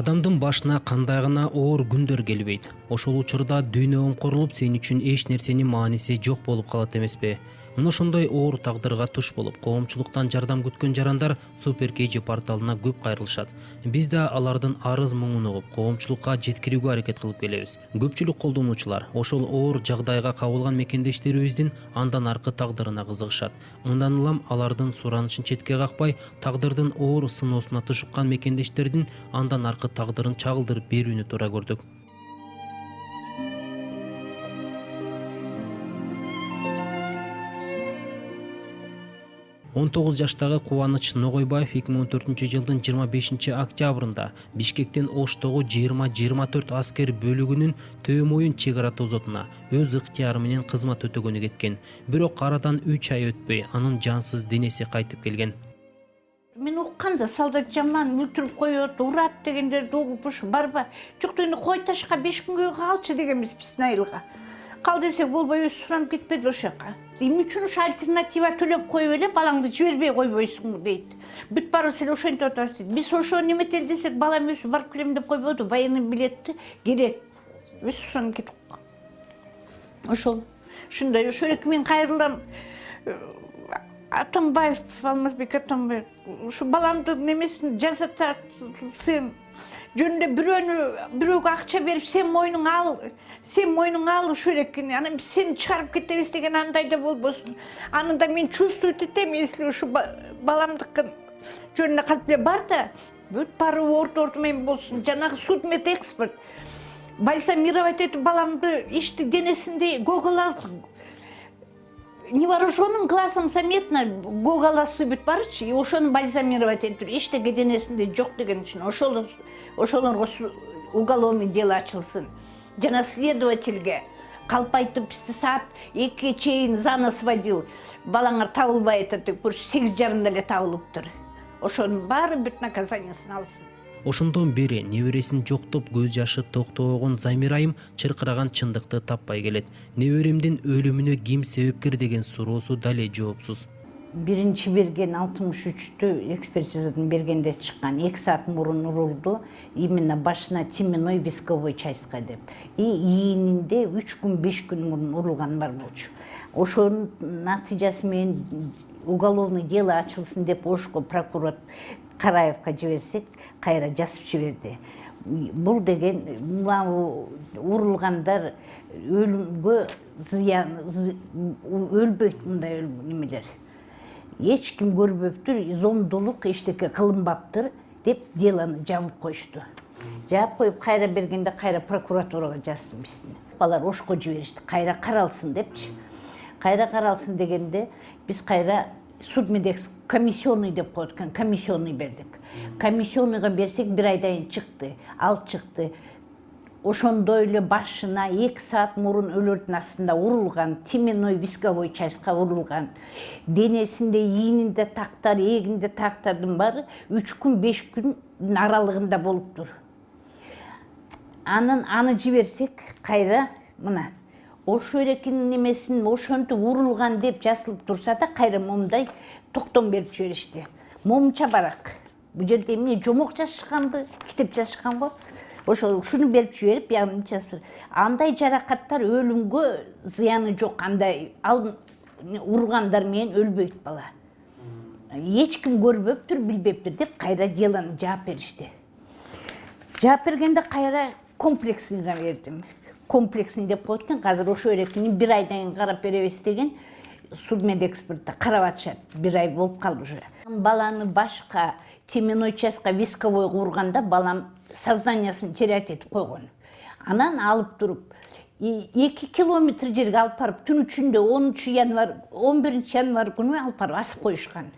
Адамдын башына кандай гана оор күндөр келбейт. Ошол учурда дүйнө оңкорулуп сен үчүн эч нерсенин мааниси жок болуп калат эмеспи? Мына ошондой оор тагдырга туш болуп, коомчулуктан жардам күткөн жарандар Супер KG порталына көп кайрылышат. Биз да алардын арыз муңун угуп, коомчулукка жеткирүүгө аракет кылып келебиз. Көпчүлүк колдонуучулар ошол оор жагдайга кабылган мекендештерибиздин андан аркы тагдырына кызыгышат. Мындан улам алардын суранышын четке какпай, тагдырдын оор сыноосуна тушуккан мекендештердин андан аркы тагдырын чагылдырып берүүнү туура көрдүк. 19 жаштагы Кубаныч Ногойбаев 2014-жылдын 25-октябрында Бишкектен Оштогу 20-24 аскер бөлүгүнүн Төө Моюн чек ара тозотуна өз ыктыяры менен кызмат өтөгөнү кеткен. Бирок арадан 3 ай өтпөй анын жансыз денеси кайтып келген. Мен укканда солдат жаман өлтүрүп коет, урат дегендерди угуп ушу барба. Жок дегенде кой ташка 5 күнгө калчы дегенбиз биздин айылга. Кал десек болбой өз суранып кетпеди ошол жака. Эмне үчүн ушу альтернатива төлөп коюп эле балаңды жибербей койбойсуң дейт. Бүт барыбыз эле ошентип атабыз дейт. Биз ошо неметели десек балам өсүп барып келем деп койбоду. Военный билетти керек. Өз суранып кетип. Ошол ушундай ошо эки мен кайрылам. Атамбаев, Алмазбек Атамбаев, ушу баламдын немесин жазатсын жөнүндө бирөөгө акча берип сен мойнуң ал ушул экени, анан биз сени чыгарып кетебиз деген андай да болбосун. Аны да мен чувствовать этем, если ушу баламдыкы жөнүндө калп эле бар да, бүт баары орто менен болсун. Жанагы судмедэксперт бальзамировать этип баламды ишти денесинде гоголасың. Невооруженным глазом заметно гоголасы бүт барчы, и ошону бальзамировать этип иштеге денесинде жок деген үчүн ошолорго уголовный дело ачылсын. Жана следовательге калп айтып бизди саат 2 чейин за нос водил. Балаңар табылбай атат деп, 8:30 эле табылыптыр. Ошонун баары бүт наказаниясын алсын. Ошондон бери небересин жоктоп көз жашы токтогон Замирайым чыркыраган чындыкты таппай келет. Неберемдин өлүмүнө ким себепкер деген суроосу дале жоопсуз. Биринчи берген 63-түү экспертизадан бергенде чыккан 2 саат мурун урулду. Именно башына теменной висковой частька деп. И ийининде 3 күн 5 күн мурун урулган бар болчу. Ошонун натыйжасы менен уголовный дело ачылсын деп ошко прокурор Караевка жиберсек, кайра жазып жиберди. Бул деген урулгандар өлүмгө зыян өлбөйт мындай немелер. Эч ким көрбөптүр, зомдулук эчтеке кылынбаптыр деп делону жабып коюшту. Жаап коюп кайра бергенде кайра прокуратурага жаздым биздин. Балар ошко жиберишти, кайра каралсын депчи. Кайра каралсын дегенде биз кайра судмедэкс комиссионный деп коет экен, комиссионный бердик. Комиссионныйга берсек 1 айдан чыкты, ал чыкты. Ошондой эле башына 2 саат мурун өлөрдүн астында урулган, теменной висковой частька урулган. Денесинде, ийининде тактар, эгинде тактардын баары 3 күн 5 күн аралыгында болуптур. Аны жиберсек кайра мына ошо эрекинин немесин ошентип урулган деп жазылып турса да кайра момундай токтом берип жиберишти. Момунча барак. Бул жерде эмне жомок жазышканбы, китеп жазышканбы? Ушуну берип жиберип, яғни жазып. Андай жаракаттар өлүмгө зыяны жок, андай ал ургандар менен өлбөйт бала. Эч ким көрбөптүр, билбептир деп кайра делону жаап беришти. Жаап бергенде кайра комплексинге бердим. Комплексин деп коет экен, азыр ошо эрекини 1 айдан карап беребиз деген судмедэкспертте карап атышат. 1 ай болуп калды уже. Баланы башка теменной частька висковой урганда балам сознаниясын терять этип койгон. Анан алып туруп 2 километр жерге алып барып түн үчүндө 11 январь күнү алып барып асып коюшкан.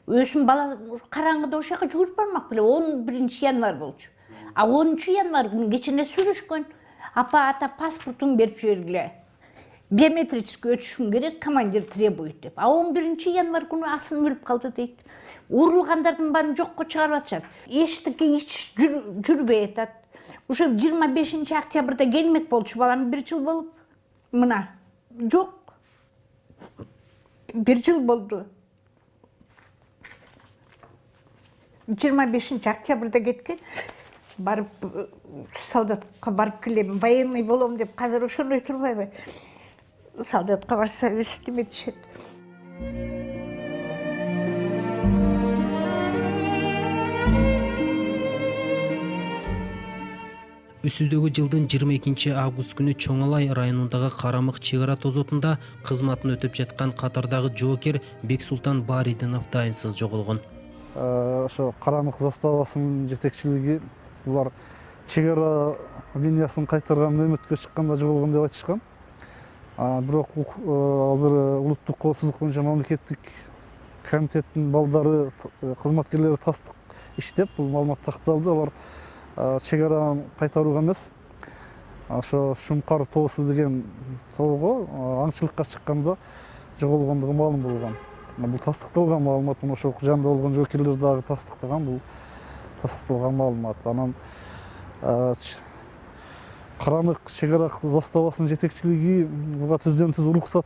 Өсүм бала караңгыда ошол жака жүгүрүп бармак беле 11 январь болчу. А 10 январь күнү кечинде сүйлөшкөн. Апа, ата паспортун берип жибергиле. Биометрический өтүшүм керек, командир требует деп. А 11 январь күнү асынып өлүп калды дейт. Урулгандардын баарын жокко чыгарып атышат. Эчтеке жүрбөй атат. Ошо 25 октябрда келмек болчу балам 1 жыл болуп. Мына жок. 1 жыл болду. 25 октябрда кеткен. барып солдатка барып келем, военный болом деп азыр ошондой турбайбы? Солдатка барса үстүмө түшөт. Үсүздөгү жылдын 22 август күнү Чоң Алай районундагы Карамык чек ара тозотунда кызматын өтөп жаткан катардагы жоокер Бексултан Баридинов дайынсыз жоголгон. Ошо Карамык заставасынын жетекчилиги булар чек ара линиясын кайтарган нөмөткө чыкканда жоголгон деп айтышкан. Бирок азыр улуттук коопсуздук боюнча мамлекеттик комитеттин балдары, кызматкерлери тастык иштеп, бул маалымат такталды. Алар чек араны кайтарууга эмес, ошо Шумкар тоосу деген тоого аңчылыкка чыкканда жоголгондугу маалым болгон. Бул тастыкталган маалымат, мына ошол жанында болгон жоокерлер дагы тастыктаган, бул тастыкталган маалымат. Анан Карамык чек ара заставасынын жетекчилиги буга түздөн-түз уруксат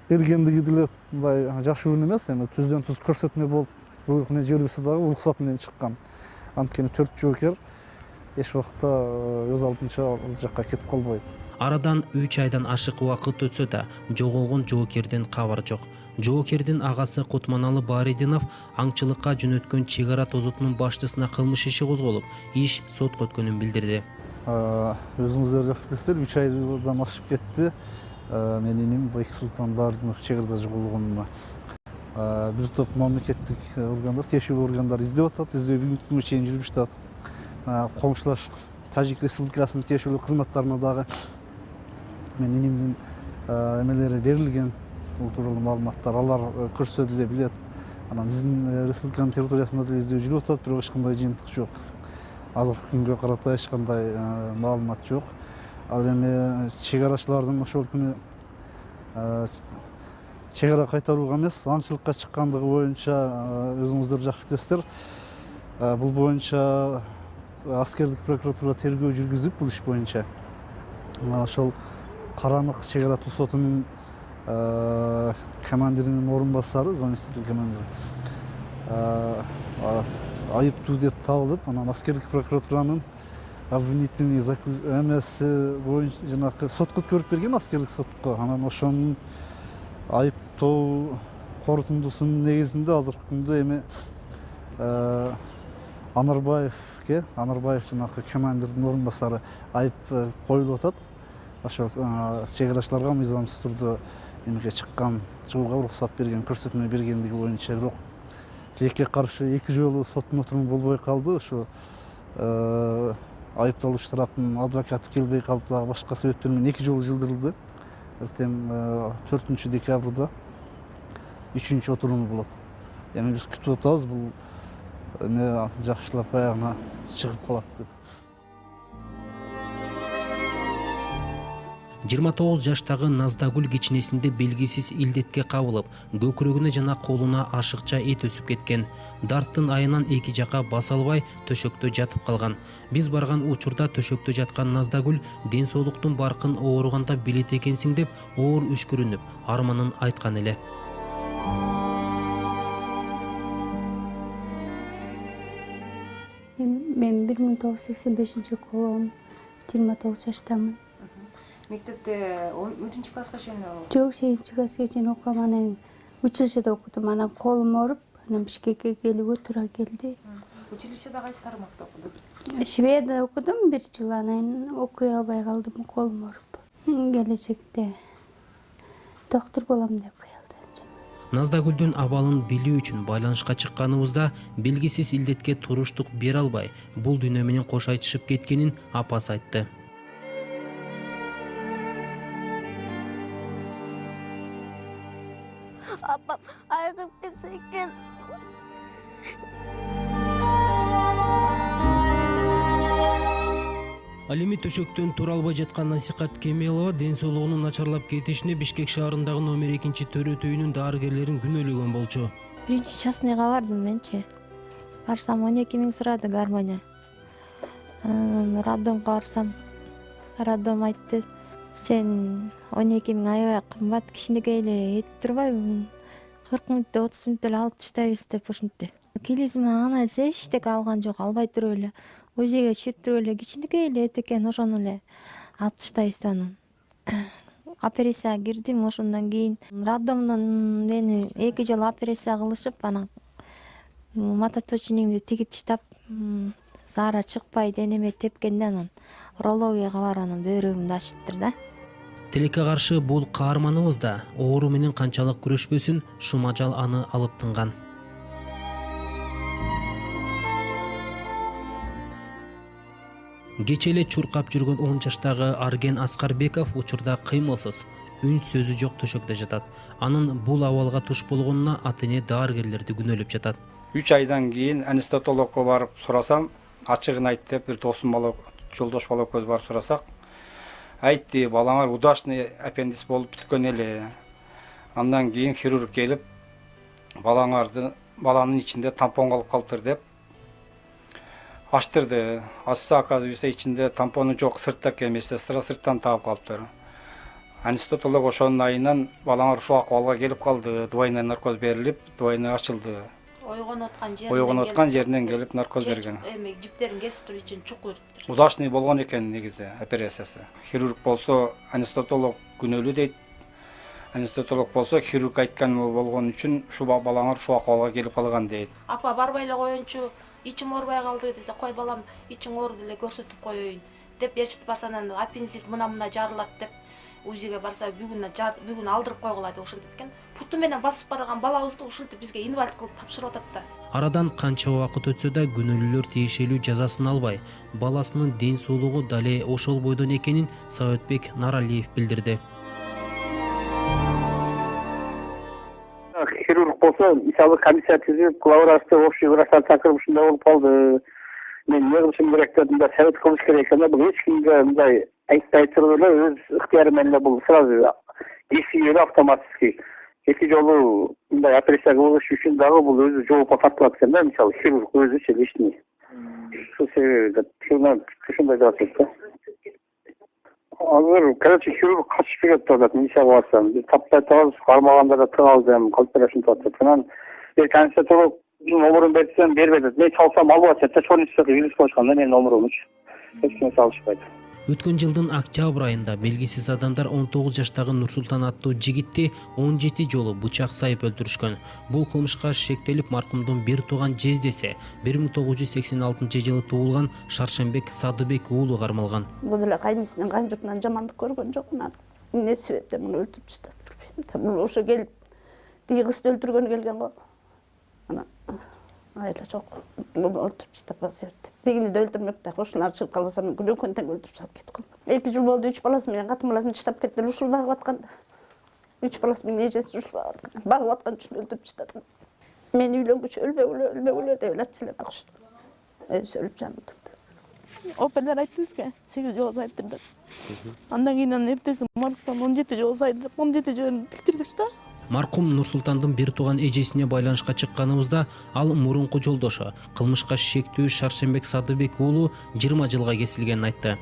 бергендиги деле мындай жашыруун эмес, эми түздөн-түз көрсөтмө болуп, буйрук менен жибербесе дагы уруксат менен чыккан. Анткени 4 жоокер эч убакта өз алдынча ал жакка кетип калбайт. Арадан 3 айдан ашык убакыт өтсө да жоголгон жоокерден кабар жок. Жоокердин агасы Кутманалы Баридинов аңчылыкка жөнөткөн чек ара тозотунун башчысына кылмыш иши козголуп, иш сотко өткөнүн билдирди. Өзүңүздөр жакшы билесиздер, 3 айдан ашып кетти менин иним Бексултан Баридинов чек арада жоголгонуна. Бир топ мамлекеттик органдар, тиешелүү органдар издеп атат, издөө бүгүнкү күнгө чейин жүрүп жатат. Коңшулаш Тажик Республикасынын тиешелүү кызматтарына дагы менин инимдин эмелери берилген, бул тууралуу маалыматтар алар көрсө деле билет. Анан биздин республиканын территориясында деле издөө жүрүп атат, бирок эч кандай жыйынтык жок. Азыркы күнгө карата эч кандай маалымат жок. Ал эми чек арачылардын ошол күнү чек ара кайтарууга эмес, аңчылыкка чыккандыгы боюнча өзүңүздөр жакшы билесиздер. Бул боюнча аскердик прокуратура тергөө жүргүзүп, бул иш боюнча ошол Карамык чек ара сотунун командиринин орун басары, заместитель командир айыптуу деп табылып, анан аскердик прокуратуранын обвинительный эмеси боюнча жанагы сотко өткөрүп берген, аскердик сотко. Анан ошонун айыптоо корутундусунун негизинде азыркы күндө эми Анарбаев жанагы командирдин орун басары айып коюлуп атат. Ошол чек арачыларга мыйзамсыз турдө эмеге чыккан, чыгууга уруксат берген, көрсөтмө бергендиги боюнча. Бирок тилекке каршы 2 жолу соттун отуруму болбой калды. Ошо айыпталуучу тараптын адвокаты келбей калып, дагы башка себептер менен 2 жолу жылдырылды. Эртең 4 декабрда 3 отуруму болот. Эми биз күтүп атабыз, бул эме жакшылап аягына чыгып калат деп. 29 жаштагы Наздагүл кичинесинде белгисиз илдетке кабылып, көкүрөгүнө жана колуна ашыкча эт өсүп кеткен. Дарттын айынан эки жака баса албай төшөктө жатып калган. Биз барган учурда төшөктө жаткан Наздагүл ден соолуктун баркын ооруганда билет экенсиң деп оор үшкүрүнүп, арманын айткан эле. Мен 1985 колом, 29 жаштамын. Мектепте 10 класска чейин Жок, 7 класска чейин окугам, анан училищеде окудум. Анан колум ооруп, анан Бишкекке келүүгө туура келди. Училищеде кайсы тармакта окудуң? Шведияда окудум 1 жыл, анан окуй албай калдым, колум ооруп. Келечекте доктор болом деп кыялды. Наздагүлдүн абалын билүү үчүн байланышка чыкканыбызда белгисиз илдетке туруштук бере албай, бул дүйнө менен кош айтышып кеткенин апасы айтты. Апам айыгып кетсе экен. Ал эми төшөктөн тура албай жаткан Насихат Кемелова ден соолугунун начарлап кетишине Бишкек шаарындагы номер 2 төрөт үйүнүн дарыгерлерин күнөөлөгөн болчу. Биринчи частныйга бардым менчи. Барсам 12 000 сурады гармония. Роддомго барсам, роддом айтты, сен 12 000 аябай кымбат, кичинекей эле этип турбайбы? 40 мүнөттө 30 мүнөттө эле алып таштайбыз деп ушинтти. Клизма анализ эчтеке алган жок, албай туруп эле УЗИге чирттирип эле кичинекей эле эт экен, ошону эле алып таштайбыз анан. Операцияга кирдим, ошондон кийин роддомдон мени 2 жолу операция кылышып, анан маточнингди тигип таштап, заара чыкпай денеме тепкенде анан урологияга барып анан бөйрөгүмдү ачыптыр да. Тилекке каршы бул каарманыбыз да оору менен канчалык күрөшпөсүн, шумажал аны алып тынган. Кече эле чуркап жүргөн 10 жаштагы Арген Аскарбеков учурда кыймылсыз, үн сөзү жок төшөктө жатат. Анын бул абалга туш болгонуна ата-эне дарыгерлерди күнөөлөп жатат. 3 айдан кийин анестезиологко барып сурасам, ачыгын айт деп бир досум бала, жолдош бала көз барып сурасак, айтты, балаңар удачный аппендис болуп бүткөн эле. Андан кийин хирург келип, баланын ичинде тампон калып калыптыр деп ачтырды. Ачса, оказывается, ичинде тампону жок, сыртта экен, медсестра сырттан таап калыптыр. Анестезиолог ошонун айынан балаңар ушул акыбалга келип калды, двойной наркоз берилип, двойной ачылды. Ойгон откан жеринен келип наркоз берген. Жиптерин кесип туруп үчүн чукур. Удачный болгон экен негизи операциясы. Хирург болсо анестезиолог күнөөлүү дейт. Анестезиолог болсо хирург айткан болгон үчүн ушу балаңар ушул акыбалга келип калган дейт. Апа барбай эле коеюнчу, ичим оорубай калды десе, кой балам, ичиң ооруду эле көрсөтүп коеюн деп ээрчитип барса, анан аппендицит мына жарылат деп УЗИге барса бүгүн алдырып койгула деп ушинтип экен. Путу менен басып барган балабызды ушинтип бизге инвалид кылып тапшырып атат да. Арадан канча убакыт өтсө да күнөөлүүлөр тиешелүү жазасын албай, баласынын ден соолугу дале ошол бойдон экенин Саатбек Наралиев билдирди. Хирург болсо, мисалы комиссия түзүп, главврачты, общий врачтар чакырып ушундай болуп калды. Мен эмне кылышым керек дедим да, совет кылыш керек экен да, бул эч кимге мындай айтпай туруп эле өз ыктыяры менен эле бул сразу кесип эле автоматически 2 жолу мындай операция кылыш үчүн дагы бул өзү жоопко тартылат экен да, мисалы хирург өзүчү лишний. Ушул себептен ушундай деп атат да. Азыр, короче, хирург качып кетип атат, милицияга барсам. Биз таппай атабыз, кармаганда да тыгалды, калпера ушинтип атат. Анан анестезиолог номерун берсем, бербейт. Мен чалсам албайт, чочкончу вирус болушкан да менин номерумчу. Эч ким салышпайт. Өткөн жылдын октябрь айында белгисиз адамдар 19 жаштагы Нурсултан аттуу жигитти 17 жолу бычак сайып өлтүрүшкөн. Бул кылмышка шектелип маркумдун бир тууган жездеси 1986 жылы туулган Шаршембек Садыбек уулу кармалган. Бул эле кайнысынын канжыртынан жамандык көргөн жок. Эмне себептен муну өлтүрүп таштады. Бул ошо келип тиги кызды өлтүргөнү келген го. Анан айла жок. Муну өлтүрүп таштап басырды. Тигини да өлтүрмөк да, кошуналар чыгып калбаса мүмкүн экөөнтен өлтүрүп салып кетип калды. 2 жыл болду, 3 баласы менен катын баласын таштап кетти, ушул багып атканда. 3 баласы менен эжеси ушул багып аткан үчүн өлтүрүп таштады. Мен үйлөнгүчө өлбө деп эле акшы. Өзү өлүп жанды. Оперлер айтты бизге 8 жолу сайыптыр деп. Андан кийин эртеси марттан 17 жолу сайдып, 17 жолун тиктирдик да. Маркум Нурсултандын бир тууган эжесине байланышка чыкканыбызда ал мурунку жолдошу кылмышка шектүү Шаршембек Садыбек уулу 20 жылга кесилгенин айтты.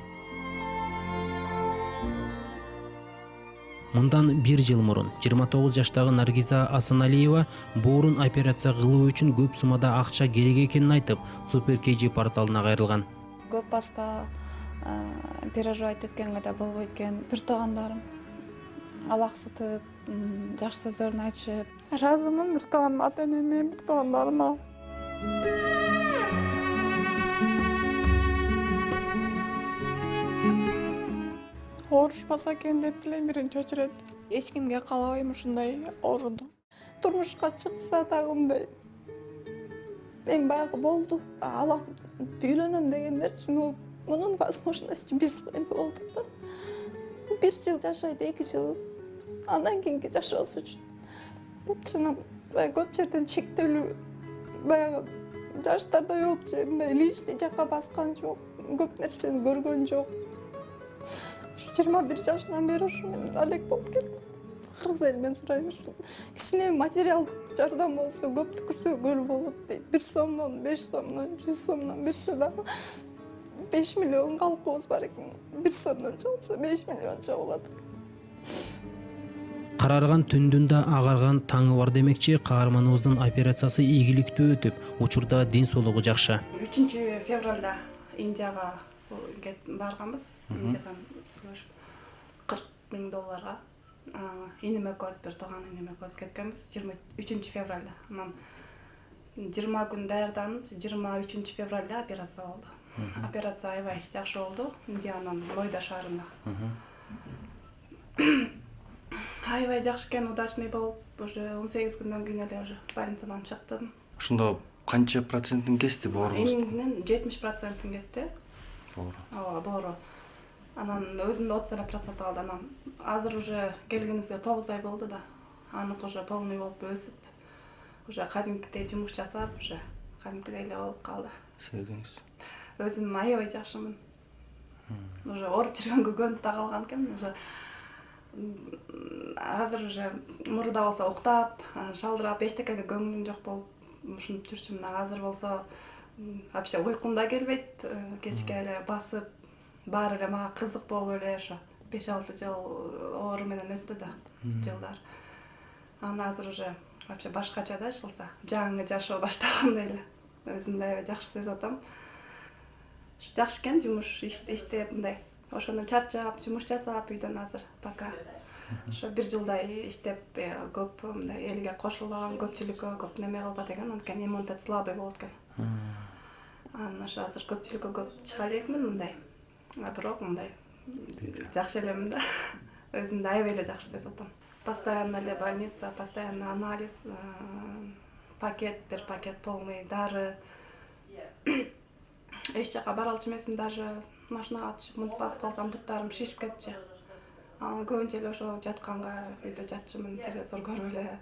Мындан 1 жыл мурун 29 жаштагы Наргиза Асаналиева боорун операция кылуу үчүн көп суммада акча керек экенин айтып, Супер KG порталына кайрылган. Көп баспа переживать эткенге да болбойт экен. Бир туугандарым алаксытып, жакшы сөздөрүн айтышып. Разымын бир тууганым ата-энеме, бир туугандарыма. Оорушпаса экен деп тилейм, биринчи очередь. Эч кимге каалабайм ушундай ооруду. Турмушка чыкса дагы мындай. Мен баягы болду. Алам үйлөнөм дегендерчи, мунун возможности биз болду да. 1 жыл жашайды, 2 жыл. Андан кийинки жашоосу үчүн. Чынын көп жерден чектелүү, баягы жаштарда жокчу, мындай личный жакка баскан жок, көп нерсени көргөн жок. 21 жашынан бери ушу мен алек болуп келдим. Кыргыз элинен сурайм ушу. Кичине материалдык жардам болсо, көп түкүрсө болот дейт. 1 сомдон, 5 сомдон, 100 сомдон берсе дагы 5 миллион калкыбыз бар экен. 1 сомдон чыкса 5 миллион болот. Карарган түндүн да агарган таңы бар демекчи, каарманыбыздын операциясы ийгиликтүү өтүп, учурда ден соолугу жакшы. 3 февралда Индияга барганбыз. Индиядан служб $40,000. Инеме көз, бир тууган инеме көз кеткенбиз 23 февралда. Анан 20 күн даярданып, 23 февралда операция болду. Операция аябай жакшы болду. Индиянын Нойда шаарында. Аябай жакшы экен, удачный болуп, уже 18 күндөн кийин эле уже больницадан чыктым. Ошондо канча процентин кести боорубуз? Энемдин 70%-ин кести. Боору. Боору. Анан өзүндө 30% калды. Анан азыр уже келгенибизге 9 ай болду да. Анык уже полный болуп өсүп, уже кадимкидей жумуш жасап, уже кадимкидей эле болуп калды. Сездиңиз? Өзүм аябай жакшымын. Уже ооруп жүргөнгө көнүп да калган экен. Уже азыр уже мурда болсо уктап, шалдырап, эчтекеге көңүлүм жок болуп, ушинтип жүрчүмүн. Азыр болсо вообще уйкум да келбейт. Кечке эле басып, баары эле мага кызык болуп эле ошо 5-6 жыл оору менен өттү да жылдар. Анан азыр уже вообще башкача да ишылса, жаңы жашоо баштагандай эле. Өзүмдү аябай жакшы сезип атам. Жакшы экен жумуш иштеп мындай. Ошондон чарчап, жумуш жасап үйдөн азыр пока. Ошо бир жылдай иштеп көп мындай элге кошулган, көпчүлүккө көп неме кылбат экен, анткени иммунитет слабый болот экен. Анан ошо азыр көпчүлүккө көп чыга элекмин мындай. Бирок мындай жакшы элемин да. Өзүмдү аябай эле жакшы сезип атам. Постоянно эле больница, постоянно анализ, бир пакет полный дары. Эч жака бара алчу эмесмин, даже машинага түшүп мынтип басып калсам буттарым шишип кетчү. Анан көбүнчө эле ошо жатканга үйдө жатчумун, телевизор көрүп эле.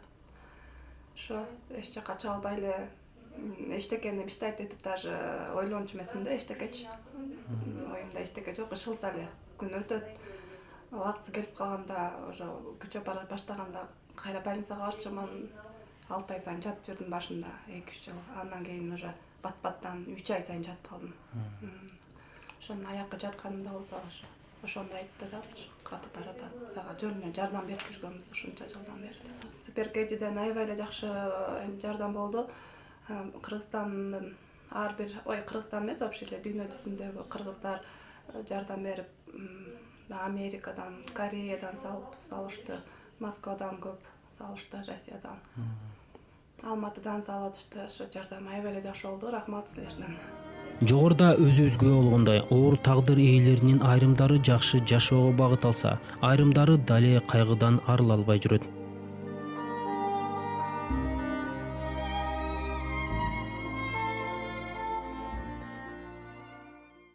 Ошо эч жака чыга албай эле эчтекени иштейт этип даже ойлончу эмесмин да, эчтекечи. Оюмда эчтеке жок, ышылса эле күн өтөт. Убактысы келип калганда, ошо күчөп бара баштаганда кайра больницага барчумун. 6 ай сайын жатып жүрдүм башында, 2-3 жыл. Андан кийин уже бат-баттан 3 ай сайын жатып калдым. Ошонун аякка жатканымда болсо ошондо айтты да, катып баратат. Сага жардам берип жүргөнбүз ушунча жылдан бери. Суперкедиден аябай эле жакшы жардам болду. Кыргызстандын Кыргызстан эмес, вообще эле дүйнө жүзүндөгү кыргыздар жардам берип, Америкадан, Кореядан салышты, Москвадан көп салышты, Россиядан. Алматыдан салышты, ошо жардам аябай эле жакшы болду. Рахмат силерден. Жогоруда өзүбүзгө болгондой оор тагдыр ээлеринин айрымдары жакшы жашоого багыт алса, айрымдары дале кайгыдан арыла албай жүрөт.